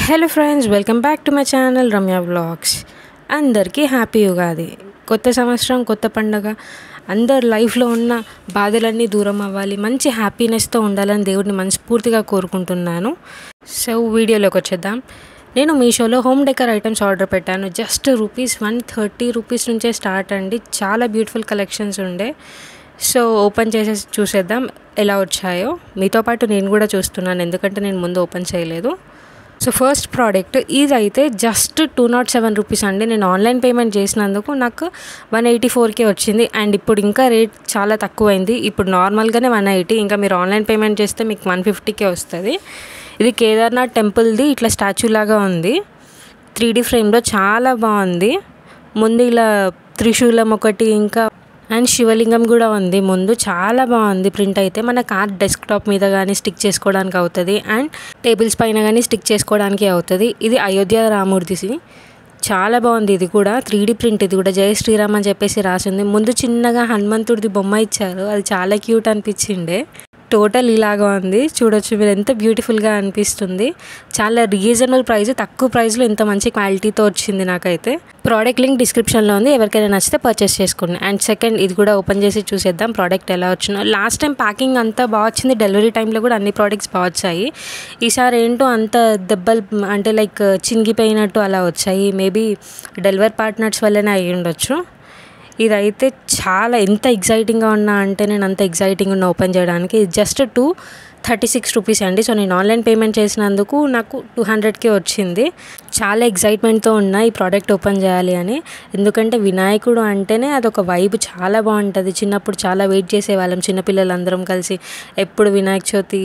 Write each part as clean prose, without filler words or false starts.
Hello friends, welcome back to my channel Ramya vlogs. అందరికీ happy Ugadi. కొత్త సంవత్సరం, కొత్త పండగ. అందరు లైఫ్లో ఉన్న బాధలన్నీ దూరం అవ్వాలి, మంచి హ్యాపీనెస్తో ఉండాలని దేవుడిని మనస్ఫూర్తిగా కోరుకుంటున్నాను. సో వీడియోలోకి వచ్చేద్దాం. నేను మీషోలో హోమ్ డెకర్ ఐటమ్స్ ఆర్డర్ పెట్టాను. జస్ట్ ₹130 నుంచే స్టార్ట్ అండి. చాలా బ్యూటిఫుల్ కలెక్షన్స్ ఉండే. సో ఓపెన్ చేసేసి చూసేద్దాం ఎలా వచ్చాయో. మీతో పాటు నేను కూడా చూస్తున్నాను, ఎందుకంటే నేను ముందు ఓపెన్ చేయలేదు. సో ఫస్ట్ ప్రోడక్ట్ ఇదైతే జస్ట్ ₹207 అండి. నేను ఆన్లైన్ పేమెంట్ చేసినందుకు నాకు 184కే వచ్చింది. అండ్ ఇప్పుడు ఇంకా రేట్ చాలా తక్కువైంది. ఇప్పుడు నార్మల్గానే 180, ఇంకా మీరు ఆన్లైన్ పేమెంట్ చేస్తే మీకు 150కే వస్తుంది. ఇది కేదార్నాథ్ టెంపుల్ది, ఇట్లా స్టాచ్యూ లాగా ఉంది. 3D ఫ్రేమ్లో చాలా బాగుంది. ముందు ఇలా త్రిశూలం ఒకటి, ఇంకా అండ్ శివలింగం కూడా ఉంది ముందు. చాలా బాగుంది ప్రింట్ అయితే. మన కార్ డెస్క్టాప్ మీద కానీ స్టిక్ చేసుకోవడానికి అవుతుంది, అండ్ టేబుల్స్ పైన కానీ స్టిక్ చేసుకోవడానికి అవుతుంది. ఇది అయోధ్య రాముడిది. చాలా బాగుంది. ఇది కూడా 3D ప్రింట్. ఇది కూడా జై శ్రీరామ్ అని చెప్పేసి రాసింది. ముందు చిన్నగా హనుమంతుడిది బొమ్మ ఇచ్చారు, అది చాలా క్యూట్ అనిపించిండే. టోటల్ ఇలాగా ఉంది, చూడొచ్చు మీరు, ఎంత బ్యూటిఫుల్గా అనిపిస్తుంది. చాలా రీజనబుల్ ప్రైస్, తక్కువ ప్రైస్లో ఇంత మంచి క్వాలిటీతో వచ్చింది నాకైతే. ప్రోడక్ట్ లింక్ డిస్క్రిప్షన్లో ఉంది, ఎవరికైనా నచ్చితే పర్చేస్ చేసుకోండి. అండ్ సెకండ్ ఇది కూడా ఓపెన్ చేసి చూసేద్దాం ప్రోడక్ట్ ఎలా వచ్చిందో. లాస్ట్ టైం ప్యాకింగ్ అంతా బాగా వచ్చింది, డెలివరీ టైంలో కూడా అన్ని ప్రోడక్ట్స్ బాగా వచ్చాయి. ఈసారి ఏంటో అంత దెబ్బలు అంటే లైక్ చింగిపోయినట్టు అలా వచ్చాయి. మేబీ డెలివరీ పార్ట్నర్స్ వల్లనే అయ్యి ఉండొచ్చు. ఇదైతే చాలా ఎంత ఎగ్జైటింగ్గా ఉన్నా అంటే నేను అంత ఎగ్జైటింగ్ ఉన్నా ఓపెన్ చేయడానికి. జస్ట్ ₹236 అండి. సో నేను ఆన్లైన్ పేమెంట్ చేసినందుకు నాకు 200కే వచ్చింది. చాలా ఎగ్జైట్మెంట్తో ఉన్నా ఈ ప్రోడక్ట్ ఓపెన్ చేయాలి అని, ఎందుకంటే వినాయకుడు అంటేనే అదొక వైబ్, చాలా బాగుంటుంది. చిన్నప్పుడు చాలా వెయిట్ చేసేవాళ్ళం, చిన్నపిల్లలందరం కలిసి ఎప్పుడు వినాయక చవితి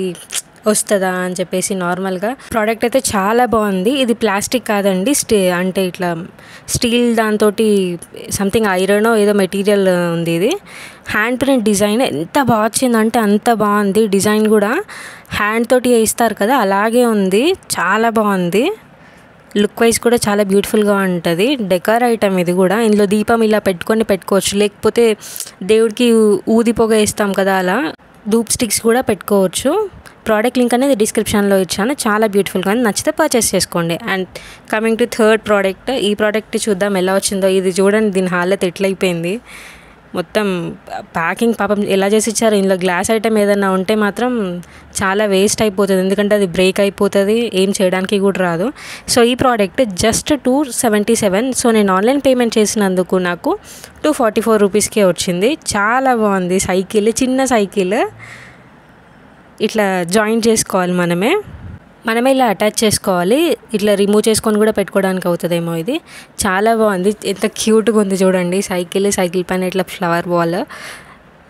వస్తుందా అని చెప్పేసి. నార్మల్గా ప్రోడక్ట్ అయితే చాలా బాగుంది. ఇది ప్లాస్టిక్ కాదండి, అంటే ఇట్లా స్టీల్ దాంతో సంథింగ్ ఐరనో ఏదో మెటీరియల్ ఉంది. ఇది హ్యాండ్ ప్రింట్ డిజైన్ ఎంత బాగా వచ్చిందంటే అంత బాగుంది. డిజైన్ కూడా హ్యాండ్ తోటి వేస్తారు కదా, అలాగే ఉంది. చాలా బాగుంది. లుక్ వైజ్ కూడా చాలా బ్యూటిఫుల్గా ఉంటుంది. డెకర్ ఐటమ్ ఇది కూడా. ఇందులో దీపం ఇలా పెట్టుకోవచ్చు, లేకపోతే దేవుడికి ఊది పొగ వేస్తాం కదా, అలా ధూప్ స్టిక్స్ కూడా పెట్టుకోవచ్చు. ప్రోడక్ట్ లింక్ అనేది డిస్క్రిప్షన్లో ఇచ్చాను. చాలా బ్యూటిఫుల్గా ఉంది, నచ్చితే పర్చేస్ చేసుకోండి. And coming to third product. ఈ ప్రోడక్ట్ చూద్దాం ఎలా వచ్చిందో. ఇది చూడండి, దీని హాలత్ ఎట్లయిపోయింది. మొత్తం ప్యాకింగ్ పాపం ఎలా చేసి ఇచ్చారు. ఇందులో గ్లాస్ ఐటమ్ ఏదైనా ఉంటే మాత్రం చాలా వేస్ట్ అయిపోతుంది, ఎందుకంటే అది బ్రేక్ అయిపోతుంది, ఏం చేయడానికి కూడా రాదు. సో ఈ ప్రోడక్ట్ జస్ట్ $277. సో నేను ఆన్లైన్ పేమెంట్ చేసినందుకు నాకు ₹244కే వచ్చింది. చాలా బాగుంది. సైకిల్, చిన్న సైకిల్ ఇట్లా జాయింట్ చేసుకోవాలి, మనమే ఇలా అటాచ్ చేసుకోవాలి. ఇట్లా రిమూవ్ చేసుకొని కూడా పెట్టుకోవడానికి అవుతుందేమో. ఇది చాలా బాగుంది, ఎంత క్యూట్గా ఉంది చూడండి. సైకిల్ పైన ఇట్లా ఫ్లవర్ బాల్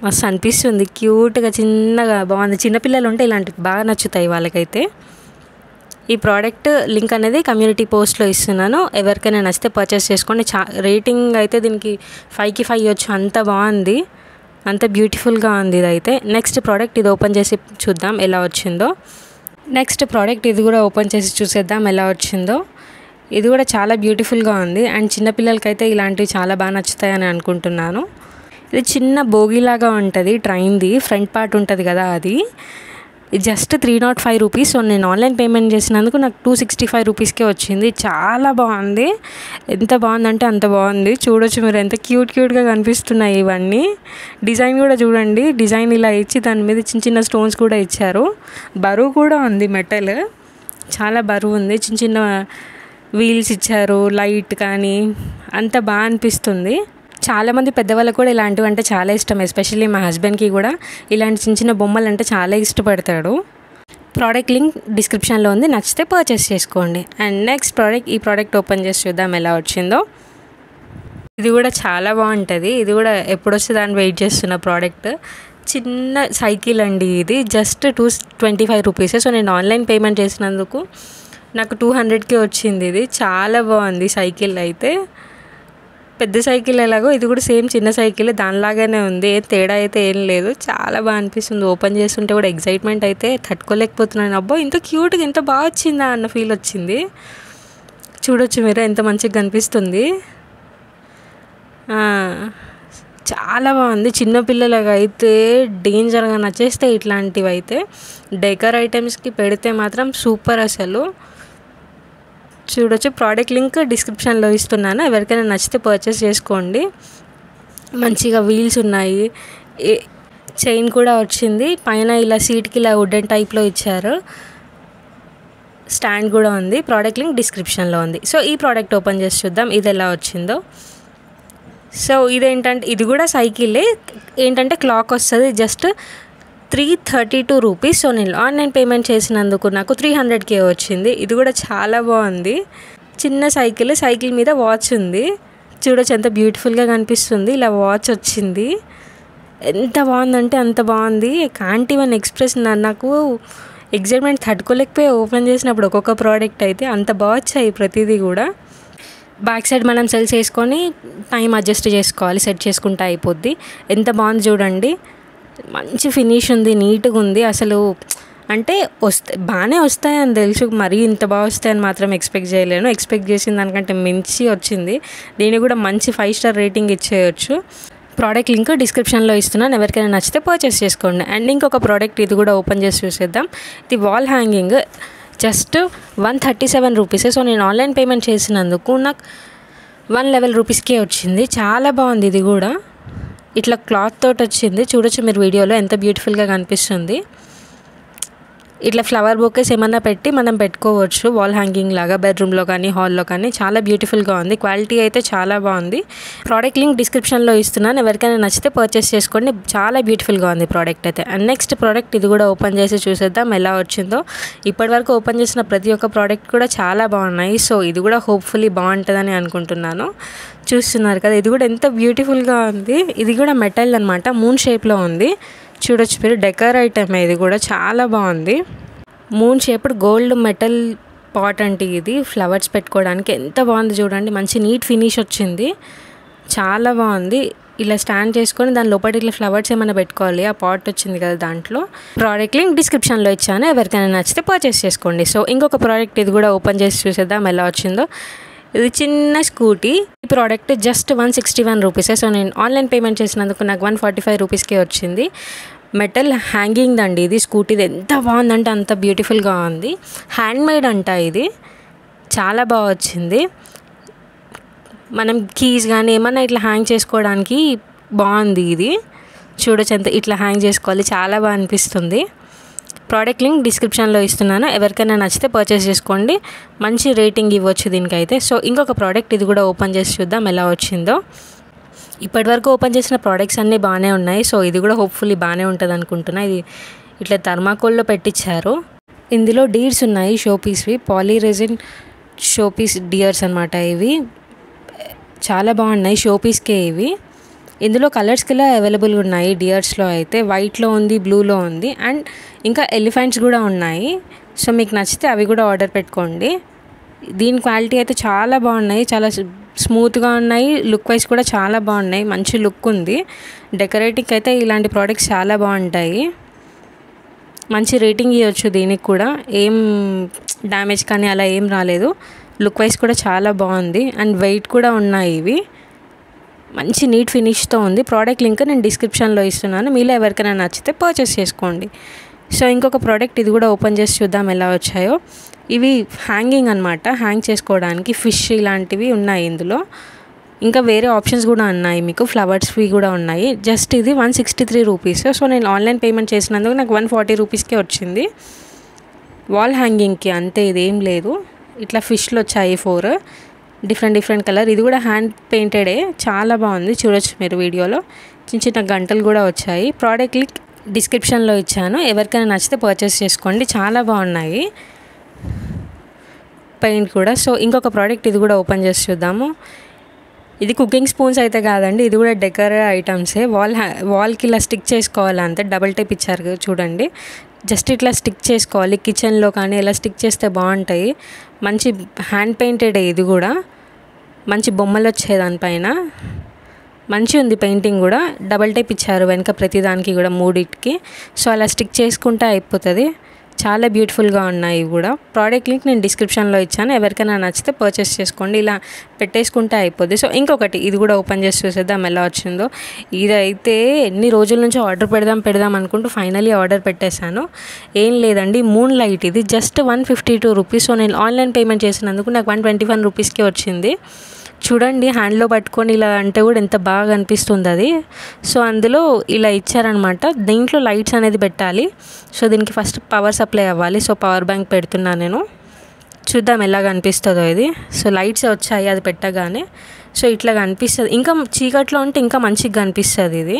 మస్తు అనిపిస్తుంది, క్యూట్గా చిన్నగా బాగుంది. చిన్నపిల్లలు ఉంటే ఇలాంటివి బాగా నచ్చుతాయి వాళ్ళకైతే. ఈ ప్రోడక్ట్ లింక్ అనేది కమ్యూనిటీ పోస్ట్లో ఇస్తున్నాను, ఎవరికైనా నచ్చితే పర్చేస్ చేసుకోండి. రేటింగ్ అయితే దీనికి 5కి 5 ఇవ్వచ్చు, అంత బాగుంది, అంత బ్యూటిఫుల్గా ఉంది ఇదైతే. నెక్స్ట్ ప్రోడక్ట్ ఇది ఓపెన్ చేసి చూద్దాం ఎలా వచ్చిందో. నెక్స్ట్ ప్రోడక్ట్ ఇది కూడా ఓపెన్ చేసి చూసేద్దాం ఎలా వచ్చిందో. ఇది కూడా చాలా బ్యూటిఫుల్గా ఉంది, అండ్ చిన్నపిల్లలకైతే ఇలాంటివి చాలా బాగా నచ్చుతాయని అనుకుంటున్నాను. ఇది చిన్న బోగిలాగా ఉంటుంది, ట్రైన్ది ఫ్రంట్ పార్ట్ ఉంటుంది కదా, అది జస్ట్ ₹305. సో నేను ఆన్లైన్ పేమెంట్ చేసినందుకు నాకు ₹265కే వచ్చింది. చాలా బాగుంది, ఎంత బాగుందంటే అంత బాగుంది. చూడొచ్చు మీరు, ఎంత క్యూట్గా కనిపిస్తున్నాయి ఇవన్నీ. డిజైన్ కూడా చూడండి, డిజైన్ ఇలా ఇచ్చి దాని మీద చిన్న స్టోన్స్ కూడా ఇచ్చారు. బరువు కూడా ఉంది, మెటల్ చాలా బరువు ఉంది. చిన్న వీల్స్ ఇచ్చారు, లైట్ కానీ అంత బాగా అనిపిస్తుంది. చాలామంది పెద్దవాళ్ళకు కూడా ఇలాంటివి అంటే చాలా ఇష్టం, ఎస్పెషల్లీ మా హస్బెండ్కి కూడా ఇలాంటి చిన్న బొమ్మలు అంటే చాలా ఇష్టపడతాడు. ప్రోడక్ట్ లింక్ డిస్క్రిప్షన్లో ఉంది, నచ్చితే పర్చేస్ చేసుకోండి. అండ్ నెక్స్ట్ ప్రోడక్ట్, ఈ ప్రోడక్ట్ ఓపెన్ చేసి చూద్దాం ఎలా వచ్చిందో. ఇది కూడా చాలా బాగుంటుంది. ఇది కూడా ఎప్పుడు వస్తే దాన్ని వెయిట్ చేస్తున్న ప్రోడక్ట్. చిన్న సైకిల్ అండి, ఇది జస్ట్ ₹225. సో నేను ఆన్లైన్ పేమెంట్ చేసినందుకు నాకు 200కే వచ్చింది. ఇది చాలా బాగుంది సైకిల్ అయితే. పెద్ద సైకిల్ ఎలాగో ఇది కూడా సేమ్ చిన్న సైకిల్ దానిలాగానే ఉంది, తేడా అయితే ఏం లేదు. చాలా బాగా అనిపిస్తుంది, ఓపెన్ చేస్తుంటే కూడా ఎగ్జైట్మెంట్ అయితే తట్టుకోలేకపోతున్నాను. అబ్బో ఇంత క్యూట్గా ఎంత బాగా వచ్చిందా అన్న ఫీల్ వచ్చింది. చూడొచ్చు మీరు, ఎంత మంచిగా కనిపిస్తుంది. చాలా బాగుంది. చిన్నపిల్లలకి అయితే డేంజర్గా నచ్చేస్తే ఇట్లాంటివి అయితే డెకర్ ఐటమ్స్కి పెడితే మాత్రం సూపర్. అసలు చూడొచ్చు. ప్రోడక్ట్ లింక్ డిస్క్రిప్షన్లో ఇస్తున్నాను, ఎవరికైనా నచ్చితే పర్చేస్ చేసుకోండి. మంచిగా వీల్స్ ఉన్నాయి, చైన్ కూడా వచ్చింది, పైన ఇలా సీట్కి ఇలా వుడెన్ టైప్లో ఇచ్చారు, స్టాండ్ కూడా ఉంది. ప్రోడక్ట్ లింక్ డిస్క్రిప్షన్లో ఉంది. సో ఈ ప్రోడక్ట్ ఓపెన్ చేసి చూద్దాం ఇది ఎలా వచ్చిందో. సో ఇదేంటంటే ఇది కూడా సైకిలే, ఏంటంటే క్లాక్ వస్తుంది, జస్ట్ 332 రూపీస్. సో నేను ఆన్లైన్ పేమెంట్ చేసినందుకు నాకు 300K వచ్చింది. ఇది కూడా చాలా బాగుంది. చిన్న సైకిల్ మీద వాచ్ ఉంది, చూడొచ్చు ఎంత బ్యూటిఫుల్గా కనిపిస్తుంది. ఇలా వాచ్ వచ్చింది, ఎంత బాగుందంటే అంత బాగుంది. కాంట్ ఈవెన్ ఎక్స్ప్రెస్, నాకు ఎగ్జైట్మెంట్ తట్టుకోలేకపోయి ఓపెన్ చేసినప్పుడు ఒక్కొక్క ప్రోడక్ట్ అయితే అంత బాగా వచ్చాయి ప్రతిదీ కూడా. బ్యాక్ సైడ్ మనం సెల్స్ వేసుకొని టైం అడ్జస్ట్ చేసుకోవాలి, సెట్ చేసుకుంటే అయిపోద్ది. ఎంత బాగుంది చూడండి, మంచి ఫినిష్ ఉంది, నీట్గా ఉంది. అసలు అంటే బాగానే వస్తాయని తెలుసు, మరీ ఇంత బాగా వస్తాయని మాత్రం ఎక్స్పెక్ట్ చేయలేను. ఎక్స్పెక్ట్ చేసిన దానికంటే మించి వచ్చింది. దీనికి కూడా మంచి 5 స్టార్ రేటింగ్ ఇచ్చేయచ్చు. ప్రోడక్ట్ లింక్ డిస్క్రిప్షన్లో ఇస్తున్నాను, ఎవరికైనా నచ్చితే పర్చేస్ చేసుకోండి. అండ్ ఇంకొక ప్రోడక్ట్ ఇది కూడా ఓపెన్ చేసి చూసేద్దాం. ఇది వాల్ హ్యాంగింగ్, జస్ట్ 137 రూపీసే. సో నేను ఆన్లైన్ పేమెంట్ చేసినందుకు నాకు 111 రూపీస్కే వచ్చింది. చాలా బాగుంది. ఇది కూడా ఇట్లా క్లాత్ తోటి వచ్చింది, చూడొచ్చు మీరు వీడియోలో ఎంత బ్యూటిఫుల్గా కనిపిస్తుంది. ఇట్లా ఫ్లవర్ బొకేస్ ఏమన్నా పెట్టి మనం పెట్టుకోవచ్చు వాల్ హ్యాంగింగ్ లాగా, బెడ్రూమ్లో కానీ హాల్లో కానీ. చాలా బ్యూటిఫుల్గా ఉంది, క్వాలిటీ అయితే చాలా బాగుంది. ప్రోడక్ట్ లింక్ డిస్క్రిప్షన్లో ఇస్తున్నాను, ఎవరికైనా నచ్చితే పర్చేస్ చేసుకోండి. చాలా బ్యూటిఫుల్గా ఉంది ప్రోడక్ట్ అయితే. అండ్ నెక్స్ట్ ప్రోడక్ట్ ఇది కూడా ఓపెన్ చేసి చూసేద్దాం ఎలా వచ్చిందో. ఇప్పటివరకు ఓపెన్ చేసిన ప్రతి ఒక్క ప్రోడక్ట్ కూడా చాలా బాగున్నాయి. సో ఇది కూడా హోప్ఫుల్లీ బాగుంటుందని అనుకుంటున్నాను. చూస్తున్నారు కదా, ఇది కూడా ఎంత బ్యూటిఫుల్గా ఉంది. ఇది కూడా మెటల్ అనమాట, మూన్ షేప్లో ఉంది. చూడొచ్చు మీరు, డెకర్ ఐటమ్. ఇది కూడా చాలా బాగుంది, moon shaped gold metal pot అంటే ఇది ఫ్లవర్స్ పెట్టుకోవడానికి. ఎంత బాగుంది చూడండి, మంచి నీట్ ఫినిష్ వచ్చింది, చాలా బాగుంది. ఇలా స్టాండ్ చేసుకొని దాని లోపల ఇట్లా ఫ్లవర్స్ ఏమైనా పెట్టుకోవాలి, ఆ పాట్ వచ్చింది కదా దాంట్లో. ప్రోడక్ట్ లింక్ డిస్క్రిప్షన్లో ఇచ్చాను, ఎవరికైనా నచ్చితే పర్చేస్ చేసుకోండి. సో ఇంకొక ప్రోడక్ట్ ఇది కూడా ఓపెన్ చేసి చూసేద్దాం ఎలా వచ్చిందో. ఇది చిన్న స్కూటీ. ఈ ప్రోడక్ట్ జస్ట్ 161 రూపీసే. సో నేను ఆన్లైన్ పేమెంట్ చేసినందుకు నాకు 145 రూపీస్కే వచ్చింది. మెటల్ హ్యాంగింగ్ అండి ఇది స్కూటీది. ఎంత బాగుందంటే అంత బ్యూటిఫుల్గా ఉంది. హ్యాండ్ మేడ్ అంట ఇది, చాలా బాగా వచ్చింది. మనం కీస్ కానీ ఏమన్నా ఇట్లా హ్యాంగ్ చేసుకోవడానికి బాగుంది ఇది. చూడొచ్చు ఎంత ఇట్లా హ్యాంగ్ చేసుకోవాలి, చాలా బాగా అనిపిస్తుంది. ప్రోడక్ట్ లింక్ డిస్క్రిప్షన్లో ఇస్తున్నాను, ఎవరికైనా నచ్చితే పర్చేస్ చేసుకోండి. మంచి రేటింగ్ ఇవ్వచ్చు దీనికైతే. సో ఇంకొక ప్రోడక్ట్ ఇది కూడా ఓపెన్ చేసి చూద్దాం ఎలా వచ్చిందో. ఇప్పటివరకు ఓపెన్ చేసిన ప్రోడక్ట్స్ అన్నీ బాగానే ఉన్నాయి. సో ఇది కూడా హోప్ఫుల్లీ బాగానే ఉంటుంది అనుకుంటున్నా. ఇది ఇట్లా థర్మాకోల్లో పెట్టించారు. ఇందులో డీర్స్ ఉన్నాయి, షోపీస్వి, పాలీరెజిన్ షోపీస్ డియర్స్ అనమాట. ఇవి చాలా బాగున్నాయి, షోపీస్కే ఇవి. ఇందులో కలర్స్ కిలా అవైలబుల్గా ఉన్నాయి. డియర్స్లో అయితే వైట్లో ఉంది, బ్లూలో ఉంది, అండ్ ఇంకా ఎలిఫెంట్స్ కూడా ఉన్నాయి. సో మీకు నచ్చితే అవి కూడా ఆర్డర్ పెట్టుకోండి. దీని క్వాలిటీ అయితే చాలా బాగున్నాయి, చాలా స్మూత్గా ఉన్నాయి. లుక్ వైజ్ కూడా చాలా బాగున్నాయి, మంచి లుక్ ఉంది. డెకరేటింగ్కి అయితే ఇలాంటి ప్రోడక్ట్స్ చాలా బాగుంటాయి. మంచి రేటింగ్ ఇవ్వచ్చు దీనికి కూడా, ఏం డ్యామేజ్ కానీ అలా ఏం రాలేదు. లుక్ వైజ్ కూడా చాలా బాగుంది, అండ్ వెయిట్ కూడా ఉన్నాయి. ఇవి మంచి నీట్ ఫినిష్తో ఉంది. ప్రోడక్ట్ లింక్ నేను డిస్క్రిప్షన్లో ఇస్తున్నాను, మీలో ఎవరికైనా నచ్చితే పర్చేస్ చేసుకోండి. సో ఇంకొక ప్రోడక్ట్ ఇది కూడా ఓపెన్ చేసి చూద్దాం ఎలా వచ్చాయో. ఇవి హ్యాంగింగ్ అనమాట, హ్యాంగ్ చేసుకోవడానికి ఫిష్ ఇలాంటివి ఉన్నాయి ఇందులో. ఇంకా వేరే ఆప్షన్స్ కూడా ఉన్నాయి, మీకు ఫ్లవర్స్వి కూడా ఉన్నాయి. జస్ట్ ఇది 163 రూపీస్. సో నేను ఆన్లైన్ పేమెంట్ చేసినందుకు నాకు 140 రూపీస్కే వచ్చింది. వాల్ హ్యాంగింగ్కి అంతే, ఇదేం లేదు. ఇట్లా ఫిష్లు వచ్చాయి 4 డిఫరెంట్ కలర్. ఇది కూడా హ్యాండ్ పెయింటెడే, చాలా బాగుంది. చూడొచ్చు మీరు వీడియోలో, చిన్న చిన్న గంటలు కూడా వచ్చాయి. ప్రోడక్ట్ లింక్ డిస్క్రిప్షన్లో ఇచ్చాను, ఎవరికైనా నచ్చితే పర్చేస్ చేసుకోండి, చాలా బాగున్నాయి. పెయింట్ కూడా. సో ఇంకొక ప్రోడక్ట్ ఇది కూడా ఓపెన్ చేసి చూద్దాము. ఇది కుకింగ్ స్పూన్స్ అయితే కాదండి, ఇది కూడా డెకర్ ఐటమ్సే. వాల్కి ఇలా స్టిక్ చేసుకోవాలి అంతే, డబుల్ టైప్ ఇచ్చారు చూడండి. జస్ట్ ఇట్లా స్టిక్ చేసుకోవాలి, కిచెన్లో కానీ ఇలా స్టిక్ చేస్తే బాగుంటాయి. మంచి హ్యాండ్ పెయింటెడే, ఇది కూడా మంచి బొమ్మలు వచ్చాయి దానిపైన. మంచి ఉంది పెయింటింగ్ కూడా. డబల్ టైప్ ఇచ్చారు వెనక ప్రతిదానికి కూడా, 3కి. సో అలా స్టిక్ చేసుకుంటే అయిపోతుంది. చాలా బ్యూటిఫుల్గా ఉన్నాయి ఇవి కూడా. ప్రోడక్ట్ లింక్ నేను డిస్క్రిప్షన్లో ఇచ్చాను, ఎవరికైనా నచ్చితే పర్చేస్ చేసుకోండి. ఇలా పెట్టేసుకుంటే అయిపోద్ది. సో ఇంకొకటి ఇది కూడా ఓపెన్ చేసి చూసేద్దాం ఎలా వచ్చిందో. ఇదైతే ఎన్ని రోజుల నుంచి ఆర్డర్ పెడదాం అనుకుంటూ ఫైనలీ ఆర్డర్ పెట్టేశాను. ఏం లేదండి, మూన్ లైట్. ఇది జస్ట్ 152 రూపీస్. సో నేను ఆన్లైన్ పేమెంట్ చేసినందుకు నాకు 121 రూపీస్కి వచ్చింది. చూడండి, హ్యాండ్లో పట్టుకొని ఇలా అంటే కూడా ఎంత బాగా అనిపిస్తుంది అది. సో అందులో ఇలా ఇచ్చారనమాట. దీంట్లో లైట్స్ అనేది పెట్టాలి. సో దీనికి ఫస్ట్ పవర్ సప్లై అవ్వాలి. సో పవర్ బ్యాంక్ పెడుతున్నాను నేను. చూద్దాం ఎలా కనిపిస్తుందో ఇది. సో లైట్స్ వచ్చాయి అది పెట్టగానే. సో ఇట్లా కనిపిస్తుంది. ఇంకా చీకట్లో ఉంటే ఇంకా మంచిగా కనిపిస్తుంది ఇది.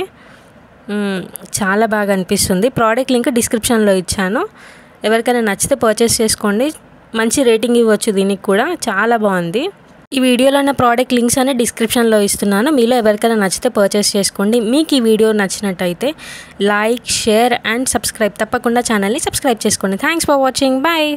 చాలా బాగా అనిపిస్తుంది. ప్రోడక్ట్ లింక్ డిస్క్రిప్షన్లో ఇచ్చాను, ఎవరికైనా నచ్చితే పర్చేస్ చేసుకోండి. మంచి రేటింగ్ ఇవ్వచ్చు దీనికి కూడా, చాలా బాగుంది. ఈ వీడియోలో ఉన్న ప్రోడక్ట్ లింక్స్ అనే డిస్క్రిప్షన్లో ఇస్తున్నాను. మీలో ఎవరికైనా నచ్చితే పర్చేస్ చేసుకోండి. మీకు ఈ వీడియో నచ్చినట్టయితే లైక్, షేర్ అండ్ సబ్స్క్రైబ్, తప్పకుండా ఛానల్ని సబ్స్క్రైబ్ చేసుకోండి. Thanks for watching. బాయ్.